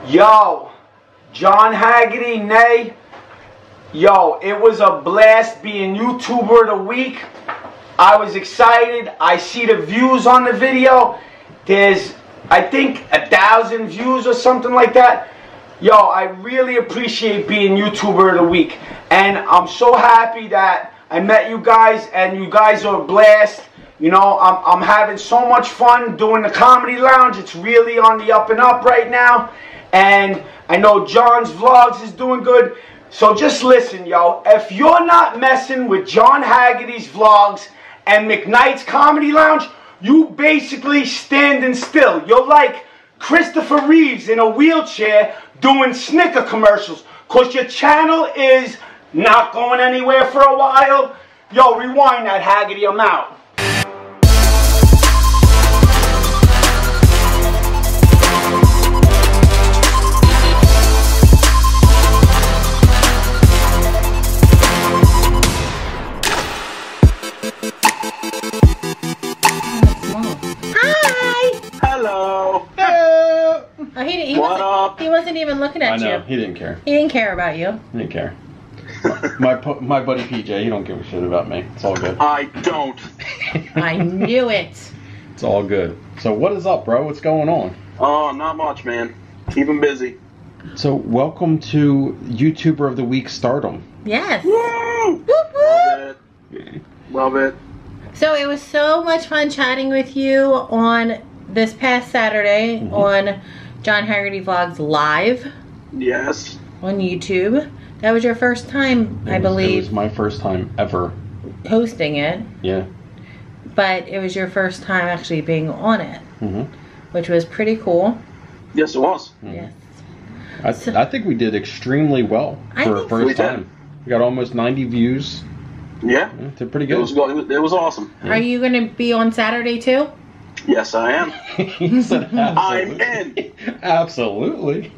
Yo, John Haggerty, nay. Yo, it was a blast being YouTuber of the week. I was excited. I see the views on the video. There's, I think, 1,000 views or something like that. Yo, I really appreciate being YouTuber of the week. And I'm so happy that I met you guys and you guys are a blast. You know, I'm having so much fun doing the Comedy Lounge. It's really on the up and up right now. And I know John's vlogs is doing good. So just listen, yo. If you're not messing with John Haggerty's vlogs and McKnight's Comedy Lounge, you basically standing still. You're like Christopher Reeves in a wheelchair doing Snicker commercials. Because your channel is not going anywhere for a while. Yo, rewind that, Haggerty. I'm out. Hello. Oh, he wasn't even looking at you. I know, he didn't care. He didn't care about you. He didn't care. My buddy PJ, he don't give a shit about me. It's all good. I don't. I knew it. It's all good. So what is up, bro? What's going on? Oh, not much, man. Keeping busy. So welcome to YouTuber of the Week stardom. Yes. Woo! Whoop, whoop. Love it. Love it. So it was so much fun chatting with you on this past Saturday on John Haggerty Vlogs Live. Yes. On YouTube. That was your first time, I believe. It was my first time ever hosting it. Yeah. But it was your first time actually being on it. Which was pretty cool. Yes, it was. Yes. I think we did extremely well for a first time. We got almost 90 views. Yeah. Did pretty good. It was awesome. Yeah. Are you going to be on Saturday too? Yes, I am. He said I'm in. Absolutely.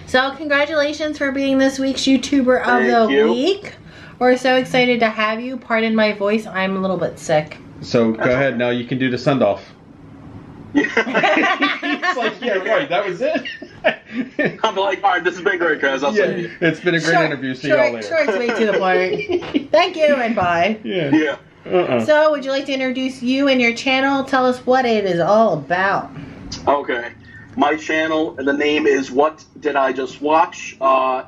So congratulations for being this week's YouTuber of the Week. We're so excited to have you. Pardon my voice. I'm a little bit sick. So go ahead. Now you can do the send-off. He's like, yeah, right. That was it. I'm like, all right, this has been great, guys. I'll see you. It's been a great interview. See y'all later. Short, sweet, to the point. Thank you and bye. Yeah. So, would you like to introduce you and your channel? Tell us what it is all about. Okay. My channel, the name is What Did I Just Watch?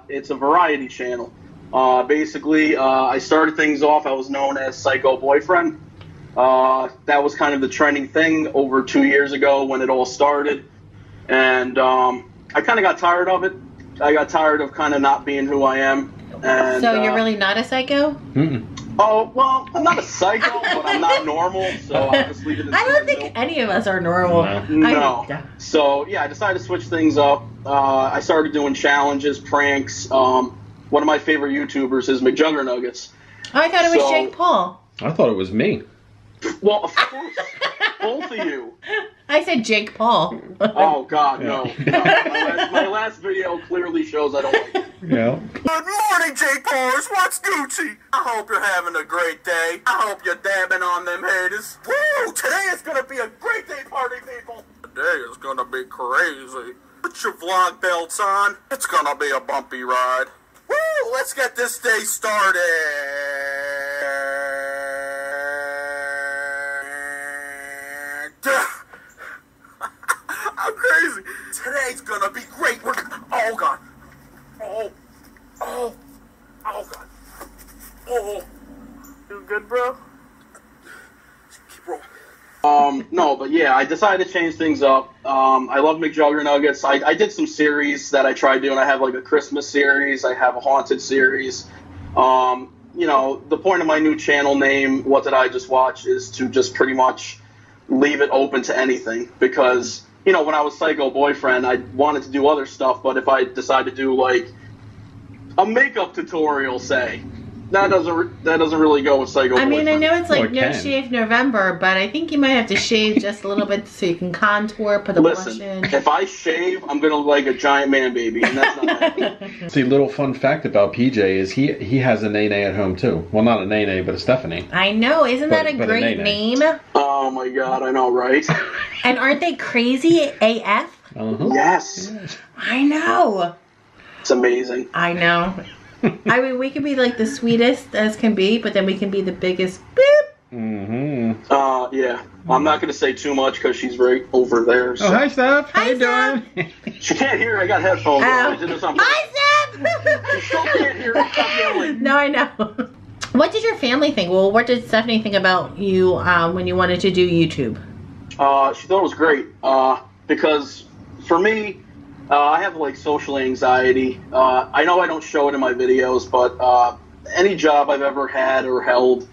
It's a variety channel. Basically, I started things off, I was known as Psycho Boyfriend. That was kind of the trending thing over 2 years ago when it all started. And I kind of got tired of it. I got tired of kind of not being who I am. And, so you're really not a psycho? Oh, well, I'm not a psycho, but I'm not normal, so I'll just leave it as I don't think any of us are normal. No. So, yeah, I decided to switch things up. I started doing challenges, pranks. One of my favorite YouTubers is McJuggernuggets. Oh, I thought it was Jake Paul. I thought it was me. Well, of course, both of you. I said Jake Paul. Oh, God, no. My last video clearly shows I don't like it. Yeah. Good morning, Jake Paulers. What's Gucci? I hope you're having a great day. I hope you're dabbing on them haters. Woo! Today is gonna be a great day, party people. Today is gonna be crazy. Put your vlog belts on. It's gonna be a bumpy ride. Woo! Let's get this day started. I'm crazy. Today's gonna be great. Oh, God. Oh, God. Oh. You good, bro? Keep rolling. No, but yeah, I decided to change things up. I love McJuggernuggets. I did some series that I tried doing. I have like a Christmas series. I have a haunted series. You know, the point of my new channel name, What Did I Just Watch, is to just pretty much leave it open to anything. Because, you know, when I was Psycho Boyfriend, I wanted to do other stuff, but if I decide to do like a makeup tutorial, say, that doesn't really go with Psycho Boyfriend. I mean, I know it's like No Shave November, but I think you might have to shave just a little bit so you can contour, put the blush in. If I shave, I'm gonna look like a giant man baby, and that's not happening. See, little fun fact about PJ is he has a Nene at home too. Well, not a Nene, but a Stephanie. I know, isn't that a great name? Oh my God, I know, right? And aren't they crazy AF? Yes. I know. It's amazing. I know. I mean, we can be like the sweetest as can be, but then we can be the biggest beep. Yeah. I'm not going to say too much because she's right over there. So. Oh, hi, Steph. How Hi, you doing? She can't hear. I got headphones on. I did this on purpose. Hi, She still can't hear. Stop yelling. No, I know. What did your family think? Well, what did Stephanie think about you when you wanted to do YouTube? She thought it was great because for me, I have like social anxiety. I know I don't show it in my videos, but any job I've ever had or held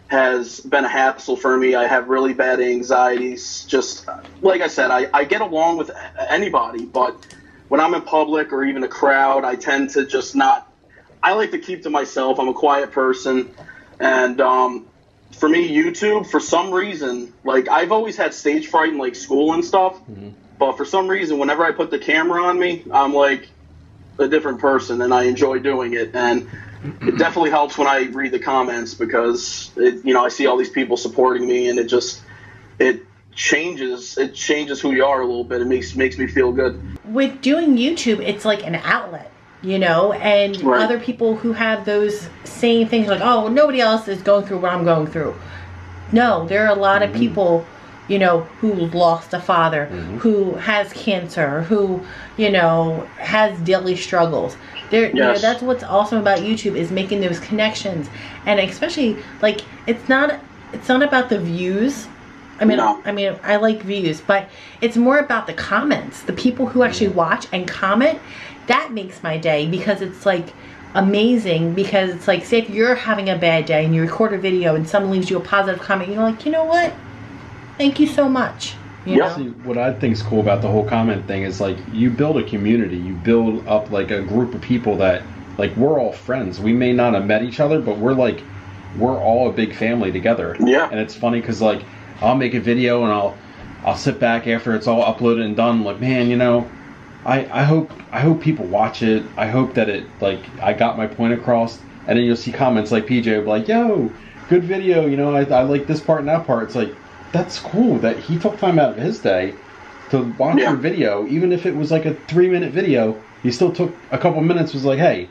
has been a hassle for me. I have really bad anxieties. Just like I said, I get along with anybody, but when I'm in public or even a crowd, I tend to just not. I like to keep to myself. I'm a quiet person, and for me, YouTube, for some reason, like I've always had stage fright in like school and stuff, but for some reason, whenever I put the camera on me, I'm like a different person, and I enjoy doing it. And it definitely helps when I read the comments because I see all these people supporting me, and it changes who you are a little bit. It makes me feel good. With doing YouTube, it's like an outlet, and Right. other people who have those same things, like, oh, nobody else is going through what I'm going through. No, there are a lot of people, who lost a father, who has cancer, who, has daily struggles. Yes. That's what's awesome about YouTube, is making those connections. And especially, like, it's not about the views. No. I like views, but it's more about the comments. The people who actually watch and comment, that makes my day, because it's like amazing. Because it's like, say if you're having a bad day and you record a video and someone leaves you a positive comment, you're like, you know what? Thank you so much. You know? See, what I think is cool about the whole comment thing is like you build a community, you build up like a group of people that like we're all friends. We may not have met each other, but we're all a big family together. Yeah. And it's funny because like I'll make a video and I'll sit back after it's all uploaded and done. Like, man, I hope people watch it. I hope that it like I got my point across. And then you'll see comments like PJ will be like, "Yo, good video. I like this part and that part." It's like, that's cool that he took time out of his day to watch your video, even if it was like a 3-minute video. He still took a couple minutes. Was like, "Hey,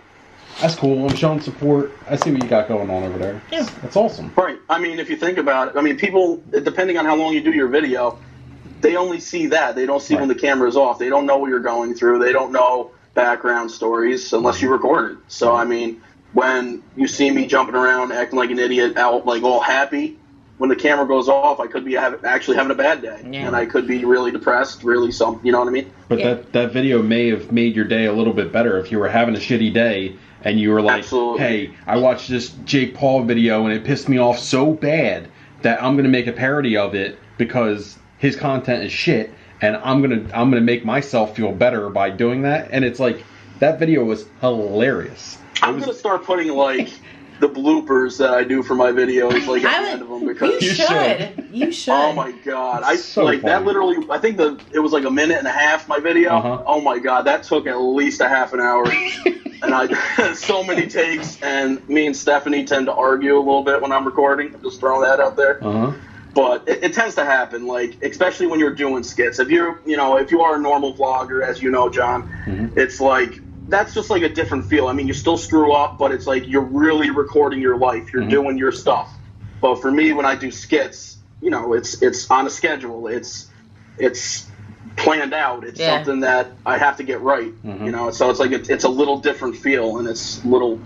that's cool. I'm showing support. I see what you got going on over there." Yeah. That's awesome. Right. I mean, if you think about it, people, depending on how long you do your video, they only see that. They don't see when the camera's off. They don't know what you're going through. They don't know background stories unless you record it. So, when you see me jumping around, acting like an idiot, out like all happy, when the camera goes off, I could be actually having a bad day. Yeah. And I could be really depressed, really something, you know what I mean? But that video may have made your day a little bit better if you were having a shitty day and you were like, Absolutely. "Hey, I watched this Jake Paul video and it pissed me off so bad that I'm gonna make a parody of it because his content is shit, and I'm gonna make myself feel better by doing that." And it's like that video was hilarious. I'm going to start putting like the bloopers that I do for my videos like at the end of them because You should. Oh my god! So that funny. literally. I think it was like a minute and a half. My video. Oh my god, that took at least a half an hour, and I so many takes. And me and Stephanie tend to argue a little bit when I'm recording. Just throwing that out there. But it tends to happen, like especially when you're doing skits. If you're, if you are a normal vlogger, as you know, John, it's like that's just like a different feel. You still screw up, but it's like you're really recording your life. You're doing your stuff. But for me, when I do skits, it's on a schedule. It's planned out. It's something that I have to get right. So it's like it's a little different feel, and it's a little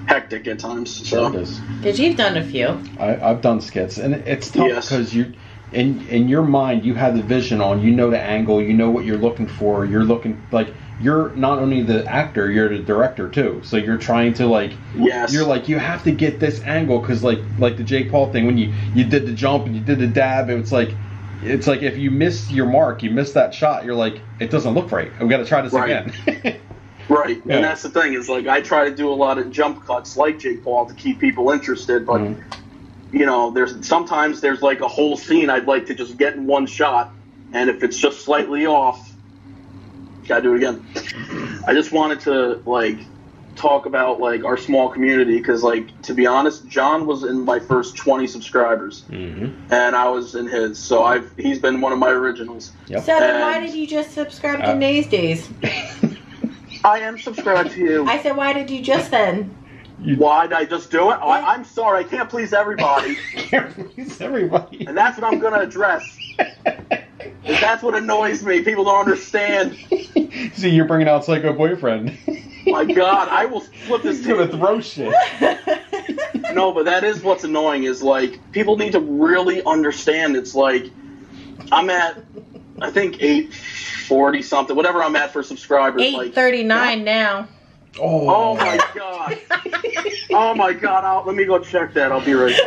hectic at times. So. It is. Because you've done a few. I've done skits, and it's tough because you, in your mind, you have the vision on. You know the angle. You know what you're looking for. You're looking like. You're not only the actor, you're the director too. So you're trying to you're like, you have to get this angle because like the Jake Paul thing when you did the jump and you did the dab, it's like if you miss your mark, you miss that shot, you're like, it doesn't look right. We got to try this again. Right, and that's the thing is like I try to do a lot of jump cuts like Jake Paul to keep people interested, but there's like a whole scene I'd like to just get in one shot, and if it's just slightly off. Gotta do it again. I just wanted to talk about like our small community because, like, to be honest, John was in my first 20 subscribers, and I was in his. So he's been one of my originals. Yep. So then why did you just subscribe to Nay's Days? I am subscribed to you. I said, why did you just then? Why did I just do it? Oh, I'm sorry. I can't please everybody. Can't please everybody. And that's what I'm going to address. That's what annoys me. People don't understand. See, you're bringing out Psycho Boyfriend. My God, I will flip this He's gonna throw shit. No, but that is what's annoying is, like, people need to really understand. It's like, I'm at, I think, 840 something, whatever I'm at for subscribers. 839 like, now. Oh my God. Oh my God. Let me go check that. I'll be right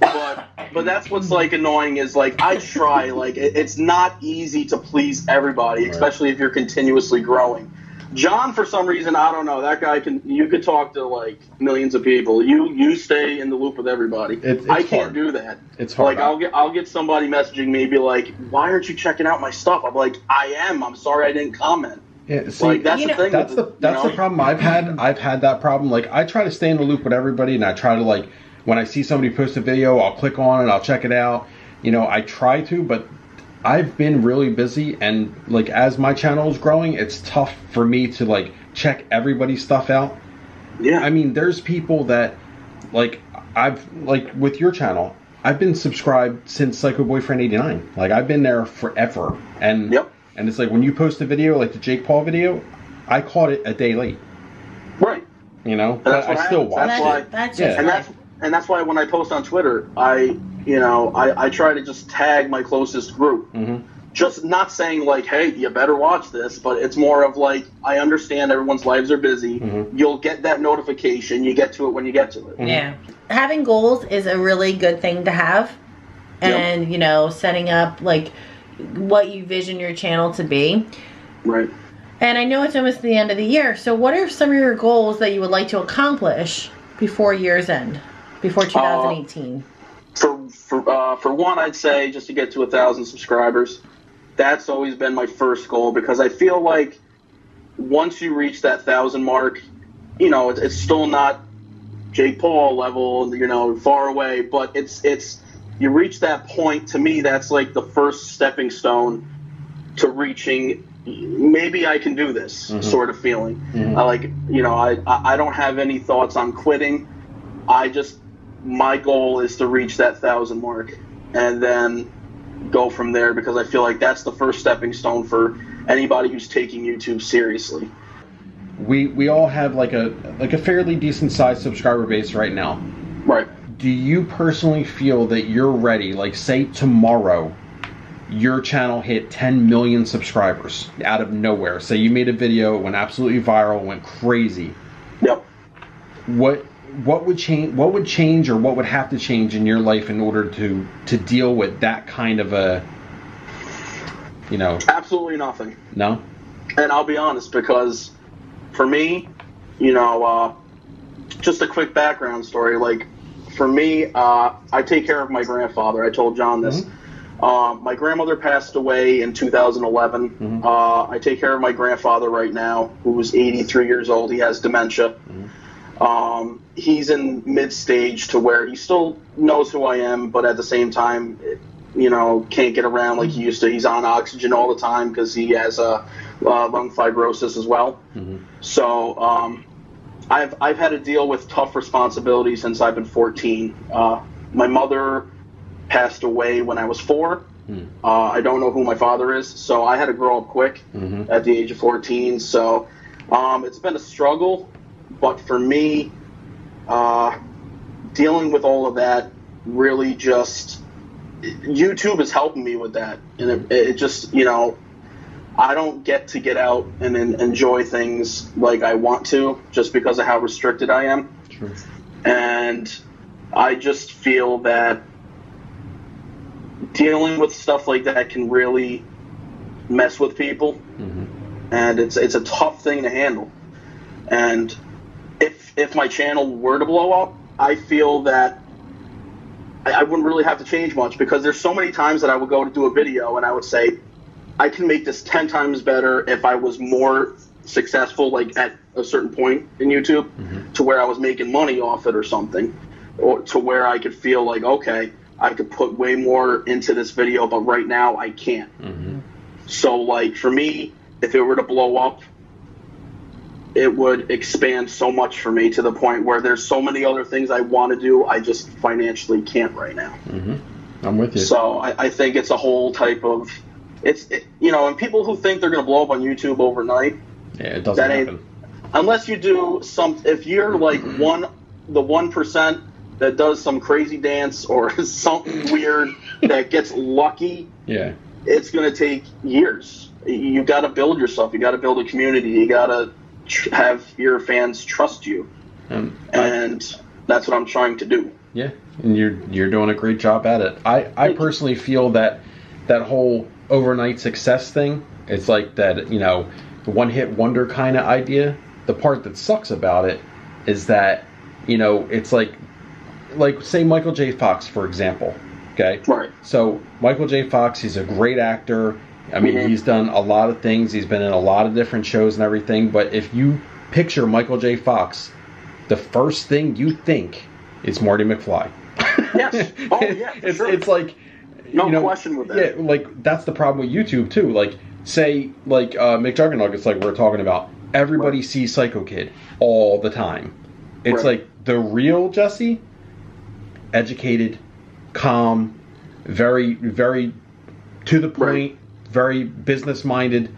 back. But that's what's, like, annoying is, like, I try. Like, it's not easy to please everybody, especially if you're continuously growing. John, for some reason, I don't know. That guy you could talk to, like, millions of people. You stay in the loop with everybody. I can't do that. It's hard. Like, I'll get somebody messaging me, be like, why aren't you checking out my stuff? I'm like, I am. I'm sorry I didn't comment. Yeah, see, like, that's the thing. That's the problem I've had. I've had that problem. Like, I try to stay in the loop with everybody, and I try to, like, when I see somebody post a video, I'll click on it, I'll check it out. You know, I try to, but I've been really busy, and, like, as my channel is growing, it's tough for me to, like, check everybody's stuff out. Yeah. I mean, there's people that, like, with your channel, I've been subscribed since Psycho Boyfriend 89. Like, I've been there forever. And and it's like when you post a video, like the Jake Paul video, I caught it a day late. Right. You know, but I still watch it. That's why when I post on Twitter, I try to just tag my closest group. Just not saying, like, hey, you better watch this, but it's more of, like, I understand everyone's lives are busy. You'll get that notification. You get to it when you get to it. Yeah. Having goals is a really good thing to have. And, you know, setting up, like, what you vision your channel to be. Right. And I know it's almost the end of the year, so what are some of your goals that you would like to accomplish before year's end, before 2018? For one, I'd say just to get to 1,000 subscribers. That's always been my first goal, because I feel like once you reach that 1,000 mark, you know, it's still not Jake Paul level, you know, far away, but it's you reach that point. To me, that's like the first stepping stone to reaching, maybe I can do this sort of feeling. I don't have any thoughts on quitting. My goal is to reach that 1,000 mark and then go from there, because I feel like that's the first stepping stone for anybody who's taking YouTube seriously. We all have like a fairly decent sized subscriber base right now. Right. Do you personally feel that you're ready, like, say tomorrow your channel hit 10 million subscribers out of nowhere? Say you made a video, it went absolutely viral, went crazy. Yep. What would change? What would change, or what would have to change in your life in order to deal with that kind of a, you know? Absolutely nothing. No. And I'll be honest, because for me, you know, just a quick background story. Like, for me, I take care of my grandfather. I told John this. My grandmother passed away in 2011. I take care of my grandfather right now, who's 83 years old. He has dementia. He's in mid-stage to where he still knows who I am, but at the same time, you know, can't get around like he used to. He's on oxygen all the time because he has lung fibrosis as well. So I've had to deal with tough responsibilities since I've been 14. My mother passed away when I was 4. I don't know who my father is, so I had to grow up quick at the age of 14. So it's been a struggle, but for me, dealing with all of that really just, YouTube is helping me with that. And it just, you know, I don't get to get out and enjoy things like I want to, just because of how restricted I am. True. And I just feel that dealing with stuff like that can really mess with people. And it's a tough thing to handle. And if my channel were to blow up, I feel that I wouldn't really have to change much, because there's so many times that I would go to do a video and I would say, I can make this 10 times better if I was more successful, like at a certain point in YouTube, to where I was making money off it or something, or to where I could feel like, okay, I could put way more into this video, but right now I can't. So, like, for me, if it were to blow up, it would expand so much for me to the point where there's so many other things I want to do, I just financially can't right now. I'm with you. So I think it's a whole type of, you know, and people who think they're going to blow up on YouTube overnight, yeah, it doesn't happen. Unless you do if you're like the 1% that does some crazy dance or something weird that gets lucky, yeah, it's going to take years. You got to build yourself. You got to build a community. You got to have your fans trust you, and that's what I'm trying to do. Yeah, and you're doing a great job at it. I personally feel that whole overnight success thing, it's like that, you know, one-hit wonder kind of idea. The part that sucks about it is that, you know, it's like say Michael J. Fox, for example. Okay? Right. So Michael J. Fox, he's a great actor. I mean, he's done a lot of things. He's been in a lot of different shows and everything. But if you picture Michael J. Fox, the first thing you think is Marty McFly. Yes. Oh, yeah, for sure. It's like, no, you know, question with that. Yeah, like, that's the problem with YouTube, too. Like, say, like, McJuggernuggets, like we're talking about, everybody sees Psycho Kid all the time. It's like, the real Jesse, educated, calm, very, very to the point, very business-minded,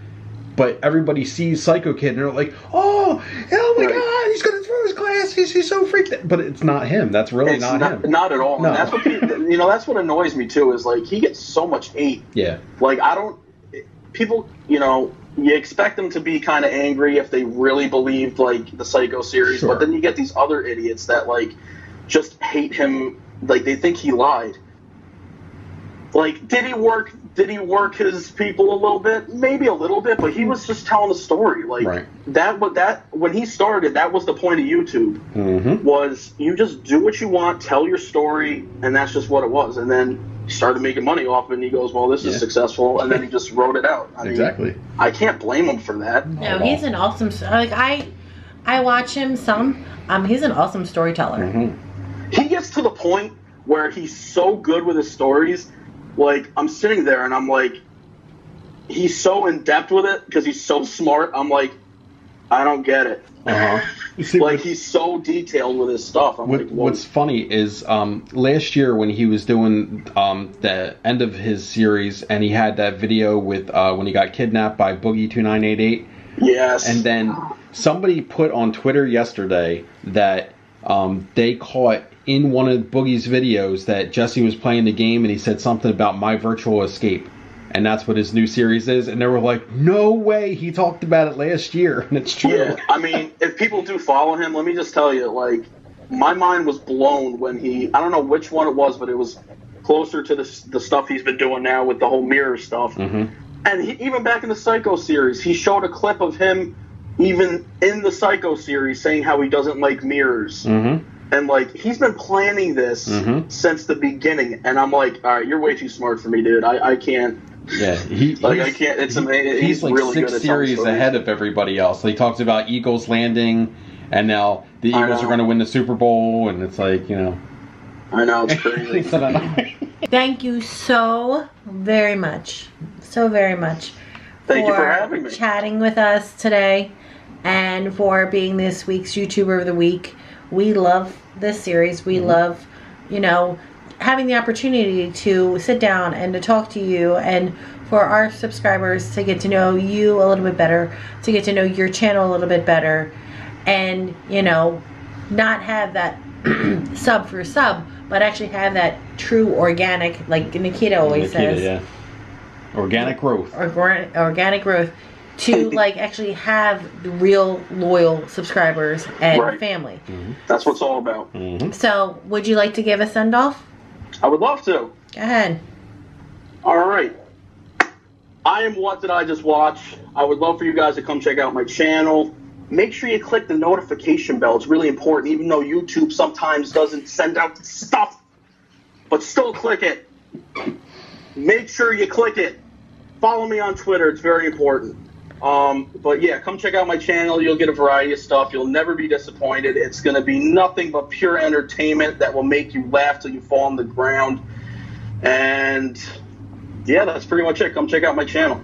but everybody sees Psycho Kid, and they're like, oh my God, he's going to throw his glasses, he's so freaked out. But it's not him. That's really not him. Not at all. No. And that's what you know, that's what annoys me, too, is, like, he gets so much hate. Yeah. Like, people, you know, you expect them to be kind of angry if they really believed, like, the Psycho series, but then you get these other idiots that, like, just hate him, like, they think he lied. Like, did he work his people a little bit? Maybe a little bit, but he was just telling a story. Like, when he started, that was the point of YouTube, was you just do what you want, tell your story, and that's just what it was. And then he started making money off it, and he goes, well, this is successful, and then he just wrote it out. I mean, I can't blame him for that. No, he's an awesome, like, I watch him some, he's an awesome storyteller. He gets to the point where he's so good with his stories. Like, I'm sitting there and I'm like, he's so in depth with it because he's so smart. I'm like, I don't get it. Like, he's so detailed with his stuff. What's funny is last year when he was doing the end of his series, and he had that video with when he got kidnapped by Boogie2988. Yes. And then somebody put on Twitter yesterday that they caught in one of Boogie's videos that Jesse was playing the game, and he said something about My Virtual Escape, and that's what his new series is. And they were like, no way, he talked about it last year. And it's true. Yeah, I mean, if people do follow him, let me just tell you, like, my mind was blown when I don't know which one it was, but it was closer to the stuff he's been doing now with the whole mirror stuff. And even back in the Psycho series, he showed a clip of him even in the Psycho series saying how he doesn't like mirrors. And, like, he's been planning this since the beginning. And I'm like, all right, you're way too smart for me, dude. I can't. Yeah, I can't. It's amazing. He's like really 6 series ahead of everybody else. He talks about Eagles landing, and now the Eagles are going to win the Super Bowl, and it's like, you know. I know, it's crazy. Thank you so very much. So very much. Thank you for having me. Chatting with us today, and for being this week's YouTuber of the Week. We love this series. We love, you know, having the opportunity to sit down and to talk to you, and for our subscribers to get to know you a little bit better, to get to know your channel a little bit better, and, you know, not have that sub for sub, but actually have that true organic, like Nikita always says. Yeah. Organic growth. Organic growth. To, like, actually have real loyal subscribers and family. That's what it's all about. So, would you like to give a send-off? I would love to. Go ahead. All right. I am What Did I Just Watch? I would love for you guys to come check out my channel. Make sure you click the notification bell. It's really important, even though YouTube sometimes doesn't send out stuff. But still click it. Make sure you click it. follow me on Twitter. It's very important. But yeah, come check out my channel. You'll get a variety of stuff. You'll never be disappointed. It's going to be nothing but pure entertainment that will make you laugh till you fall on the ground. And yeah, that's pretty much it. Come check out my channel.